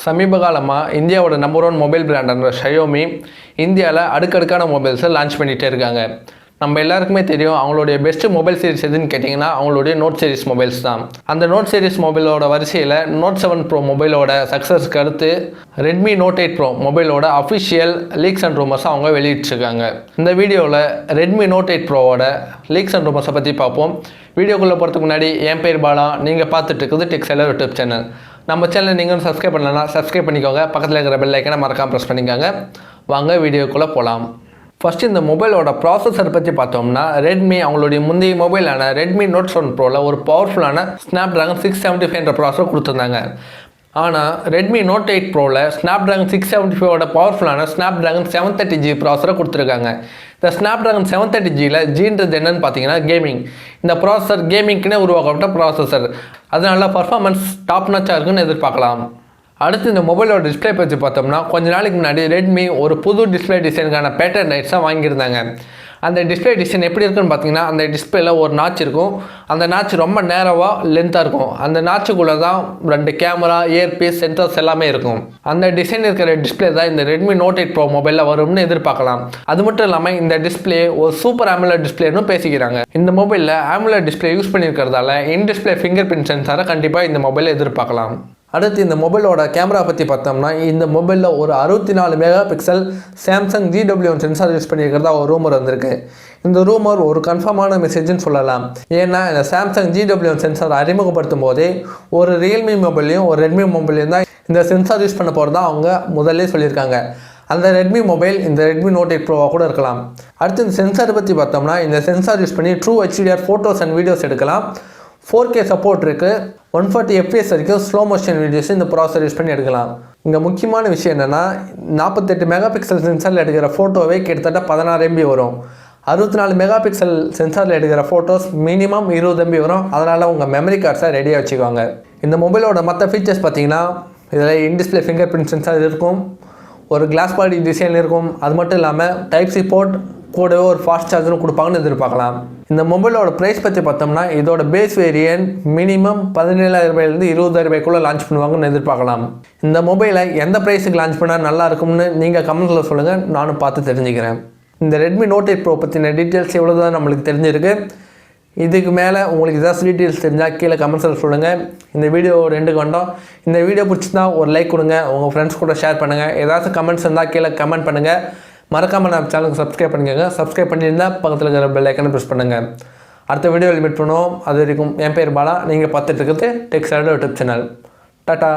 சமீப காலமாக இந்தியாவோட நம்பர் 1 மொபைல் பிராண்டான xiomi இந்தியாவில் அடுக்கடுக்கான மொபைல்ஸை லான்ச் பண்ணிகிட்டே இருக்காங்க. நம்ம எல்லாருக்குமே தெரியும் அவங்களுடைய பெஸ்ட் மொபைல் சீரிஸ் எதுன்னு கேட்டிங்கன்னா அவங்களுடைய நோட் சீரிஸ் மொபைல்ஸ் தான். அந்த நோட் சீரிஸ் மொபைலோட வரிசையில் நோட் 7 ப்ரோ மொபைலோட சக்ஸஸ்க்கு அடுத்து ரெட்மி நோட் 8 ப்ரோ மொபைலோட அஃபிஷியல் லீக்ஸ் அண்ட் ரூமர்ஸை அவங்க வெளியிட்டிருக்காங்க. இந்த வீடியோவில் ரெட்மி நோட் 8 ப்ரோவோட லீக்ஸ் அண்ட் ரூமர்ஸை பற்றி பார்ப்போம். வீடியோக்குள்ளே போகிறதுக்கு முன்னாடி என் பேர் பாலா, நீங்கள் பார்த்துட்டு இருக்குது டெக்ஸைலர் யூடியூப் சேனல். நம்ம சேனலை நீங்கள் சப்ஸ்கிரைப் பண்ணலன்னா சப்ஸ்கிரைப் பண்ணிக்கோங்க, பக்கத்தில் இருக்கிற பெல் ஐக்கனை மறக்காம ப்ரெஸ் பண்ணிக்கோங்க. வாங்க வீடியோக்குள்ளே போகலாம். ஃபஸ்ட்டு இந்த மொபைலோட ப்ராசஸர் பற்றி பார்த்தோம்னா ரெட்மி அவங்களுடைய முந்தைய மொபைலான ரெட்மி நோட் 7 ப்ரோவில் ஒரு பவர்ஃபுல்லான ஸ்னாப்ட்ராகன் 675 ப்ராசஸர் கொடுத்துருந்தாங்க. ஆனால் ரெட்மி நோட் 8 ப்ரோவில் ஸ்னாப்ட்ராகன் 675ஓட பவர்ஃபுல்லான ஸ்னாப்ட்ராகன் 730G ப்ராசஸரை கொடுத்துருக்காங்க. இந்த ஸ்னாப்ட்ராகன் 730Gயில் ஜின்றது என்னன்னு பார்த்தீங்கன்னா கேமிங். இந்த ப்ராசஸர் கேமிங்க்குனே உருவாக்கப்பட்ட ப்ராசஸர், அதனால பர்ஃபார்மன்ஸ் டாப் நாச்சாக இருக்குன்னு எதிர்பார்க்கலாம். அடுத்து இந்த மொபைலோட டிஸ்பிளே பற்றி பார்த்தோம்னா கொஞ்ச நாளைக்கு முன்னாடி ரெட்மி ஒரு புது டிஸ்பிளே டிசைனுக்கான பேட்டர்ன் ரைட்ஸாக வாங்கியிருந்தாங்க. அந்த டிஸ்பிளே டிசைன் எப்படி இருக்குன்னு பார்த்தீங்கன்னா அந்த டிஸ்பிளேல ஒரு நாச் இருக்கும். அந்த நாச் ரொம்ப நேரவாக லென்த்தாக இருக்கும். அந்த நாச்சுக்குள்ளே தான் 2 கேமரா, இயர்பீஸ், சென்சர்ஸ் எல்லாமே இருக்கும். அந்த டிசைன் இருக்கிற டிஸ்பிளே தான் இந்த ரெட்மி நோட் 8 ப்ரோ மொபைலில் வரும்னு எதிர்பார்க்கலாம். அது மட்டும் இல்லாமல் இந்த டிஸ்பிளே ஒரு சூப்பர் AMOLED டிஸ்பிளேன்னு பேசிக்கிறாங்க. இந்த மொபைலில் AMOLED டிஸ்பிளே யூஸ் பண்ணியிருக்கிறதால இன் டிஸ்பிளே ஃபிங்கர்பிரிண்ட் சென்சாரை கண்டிப்பாக இந்த மொபைலை எதிர்பார்க்கலாம். அடுத்து இந்த மொபைலோட கேமரா பற்றி பார்த்தோம்னா இந்த மொபைலில் ஒரு 64 mega pixel Samsung GW1 sensor use பண்ணியிருக்கிறதா ஒரு ரூமர் வந்திருக்கு. இந்த ரூமர் ஒரு கன்ஃபார்மான மெசேஜ்னு சொல்லலாம். ஏன்னா இந்த சாம்சங் GW1 சென்சார் அறிமுகப்படுத்தும் போதே ஒரு ரியல்மி மொபைலையும் ஒரு ரெட்மி மொபைலையும் தான் இந்த சென்சார் யூஸ் பண்ண போகிறதா அவங்க முதல்ல சொல்லியிருக்காங்க. அந்த ரெட்மி மொபைல் இந்த ரெட்மி நோட் 8 ப்ரோவாக கூட இருக்கலாம். அடுத்து இந்த சென்சாரை பற்றி பார்த்தோம்னா இந்த சென்சார் யூஸ் பண்ணி true HDR photos and videos எடுக்கலாம். 4K சப்போர்ட் இருக்குது. 140 FPS வரைக்கும் ஸ்லோ மோஷன் வீடியோஸ் இந்த ப்ராசஸர் யூஸ் பண்ணி எடுக்கலாம். இங்கே முக்கியமான விஷயம் என்னென்னா 48 மெகா பிக்சல் சென்சாரில் எடுக்கிற ஃபோட்டோவே கிட்டத்தட்ட 16 MB வரும். 64 மெகா பிக்சல் சென்சாரில் எடுக்கிற ஃபோட்டோஸ் மினிமம் 20 MB வரும். அதனால் உங்கள் மெமரி கார்ட்ஸை ரெடியாக வச்சுக்கோங்க. இந்த மொபைலோட மற்ற ஃபீச்சர்ஸ் பார்த்தீங்கன்னா இதில் in display finger print sensor இருக்கும், ஒரு கிளாஸ் பாடி டிசைன் இருக்கும். அது மட்டும் இல்லாமல் டைப்-C போர்ட் கூடவே ஒரு ஃபாஸ்ட் சார்ஜரும் கொடுப்பாங்கன்னு எதிர்பார்க்கலாம். இந்த மொபைலோட ப்ரைஸ் பற்றி பார்த்தோம்னா இதோட பேஸ் வேரியன்ட் மினிமம் 17,000 ரூபாயிலேருந்து 20,000 ரூபாய்க்குள்ளே லான்ச் பண்ணுவாங்கன்னு எதிர்பார்க்கலாம். இந்த மொபைலை எந்த ப்ரைஸுக்கு லான்ச் பண்ணால் நல்லா இருக்கும்னு நீங்கள் கமெண்ட்ஸில் சொல்லுங்கள், நானும் பார்த்து தெரிஞ்சுக்கிறேன். இந்த ரெட்மி நோட் 8 ப்ரோ பற்றின டீட்டெயில்ஸ் எவ்வளோ தான் நம்மளுக்கு தெரிஞ்சிருக்கு. இதுக்கு மேலே உங்களுக்கு ஏதாச்சும் டீட்டெயில்ஸ் தெரிஞ்சால் கீழே கமெண்ட்ஸில் சொல்லுங்கள். இந்த வீடியோ 2க்கு வந்தோம். இந்த வீடியோ பிடிச்சிருந்தா ஒரு லைக் கொடுங்க, உங்கள் ஃப்ரெண்ட்ஸ் கூட ஷேர் பண்ணுங்கள். ஏதாச்சும் கமெண்ட்ஸ் இருந்தால் கீழே கமெண்ட் பண்ணுங்கள். மறக்காமல் நம்ம சேனலுக்கு சப்ஸ்கிரைப் பண்ணிக்கோங்க. சப்ஸ்கிரைப் பண்ணியிருந்தால் பக்கத்தில் இருக்கிற பெல் ஐக்கனை ப்ரெஸ் பண்ணுங்கள். அடுத்த வீடியோவில் மீட் பண்ணுவோம். அது வரைக்கும் என் பேர் பாலா, நீங்கள் பார்த்துட்டு இருக்கிறது டெக்ஸைலர் யூடியூப் சேனல். டாட்டா.